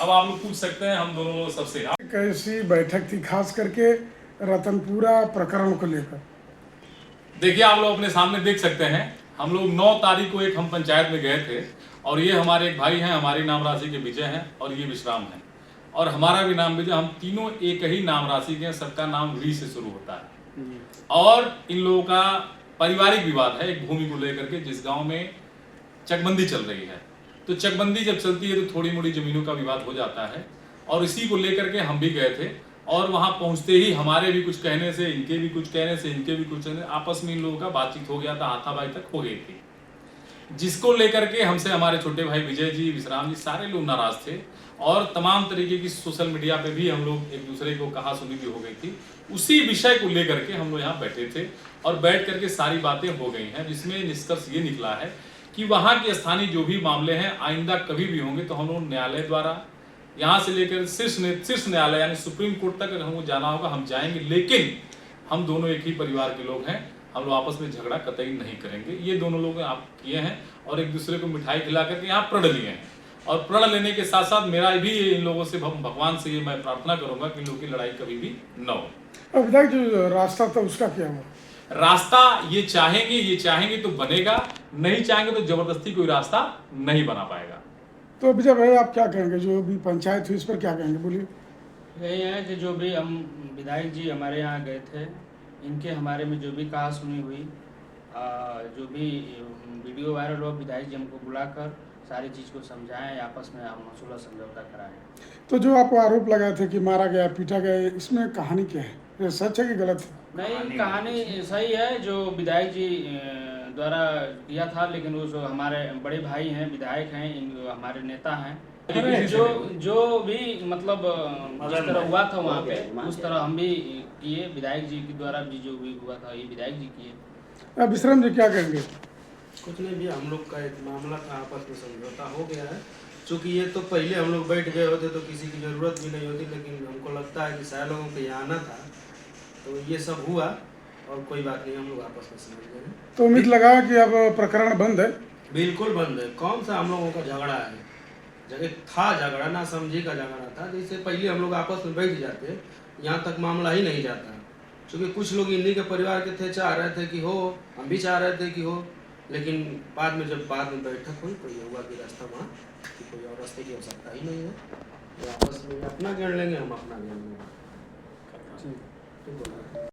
अब आप लोग पूछ सकते हैं हम दोनों लोग सबसे। कैसी बैठक थी खास करके रतनपुरा प्रकरण को लेकर? देखिए, आप लोग अपने सामने देख सकते हैं, हम लोग 9 तारीख को एक हम पंचायत में गए थे और ये हमारे एक भाई हैं, हमारी नाम राशि के विजय हैं और ये विश्राम हैं और हमारा भी नाम विजय। हम तीनों एक ही नाम राशि के हैं, सबका नाम वी से शुरू होता है और इन लोगों का पारिवारिक विवाद है एक भूमि को लेकर के, जिस गांव में चकबंदी चल रही है। तो चकबंदी जब चलती है तो थोड़ी मोड़ी जमीनों का विवाद हो जाता है और इसी को लेकर के हम भी गए थे और वहां पहुंचते ही हमारे भी कुछ कहने से, इनके भी कुछ कहने से, इनके भी कुछ कहने, आपस में इन लोगों का बातचीत हो गया था, हाथापाई तक हो गई थी, जिसको लेकर के हमसे हमारे छोटे भाई विजय जी, विश्राम जी, सारे लोग नाराज थे और तमाम तरीके की सोशल मीडिया पे भी हम लोग एक दूसरे को कहा सुनी भी हो गई थी। उसी विषय को लेकर के हम लोग यहाँ बैठे थे और बैठ करके सारी बातें हो गई हैं, जिसमें निष्कर्ष ये निकला है कि वहाँ के स्थानीय जो भी मामले हैं आइंदा कभी भी होंगे तो हम लोग न्यायालय द्वारा यहाँ से लेकर शीर्ष न्यायालय यानी सुप्रीम कोर्ट तक अगर हमको जाना होगा हम जाएंगे, लेकिन हम दोनों एक ही परिवार के लोग हैं, हम लोग आपस में झगड़ा कतई नहीं करेंगे। ये दोनों लोग आप किए हैं और एक दूसरे को मिठाई खिला करके यहाँ प्रण लिए हैं और प्रण लेने के साथ साथ मेरा भी इन लोगों से, भगवान से ये मैं प्रार्थना करूंगा कि इन लोगों की लड़ाई कभी भी न हो। अब विधायक जो रास्ता था उसका क्या हुआ? रास्ता ये चाहेंगे तो बनेगा, नहीं चाहेंगे तो जबरदस्ती कोई रास्ता नहीं बना पाएगा। तो विजय भाई आप क्या कहेंगे, जो भी पंचायत हुई इस पर क्या कहेंगे, बोलिए। यही है कि जो भी हम विधायक जी हमारे यहाँ गए थे, इनके हमारे में जो भी कहा सुनी हुई, जो भी वीडियो वायरल हुआ, विधायक जी हमको बुलाकर सारी चीज़ को समझाएं, आपस में हम सुलह समझौता कराएं। तो जो आपको आरोप लगाए थे कि मारा गया, पीटा गया, इसमें कहानी क्या है? ये सच है कि गलत है? नहीं, कहानी सही है जो विधायक जी द्वारा किया था, लेकिन वो जो हमारे बड़े भाई हैं, विधायक हैं, हमारे नेता हैं, जो भी मतलब जिस तरह हुआ था वहाँ पे उस तरह हम भी किए, विधायक जी के द्वारा भी जो भी हुआ था ये विधायक जी किए। विश्राम जी क्या कहेंगे? कुछ नहीं भी, हम लोग का एक मामला था, आपस में समझौता हो गया है। चूँकि ये तो पहले हम लोग बैठ गए होते तो किसी की ज़रूरत भी नहीं होती, लेकिन हमको लगता है कि सारे लोगों को यहाँ आना था तो ये सब हुआ और कोई बात नहीं, हम लोग आपस में समझ गए हैं। तो उम्मीद लगा कि अब प्रकरण बंद है? बिल्कुल बंद है। कौन सा हम लोगों का झगड़ा है? जगह था झगड़ा, ना समझी का झगड़ा था। जैसे पहले हम लोग आपस में बैठ जाते, यहाँ तक मामला ही नहीं जाता। क्योंकि कुछ लोग इन्हीं के परिवार के थे, चाह रहे थे कि हो, हम भी चाह रहे थे कि हो, लेकिन बाद में जब बैठक हुई तो ये हुआ कि रास्ता वहाँ कि कोई और रास्ते की आवश्यकता ही नहीं है, तो आपस में अपना गिन लेंगे, हम अपना गिन लेंगे। ठीक है।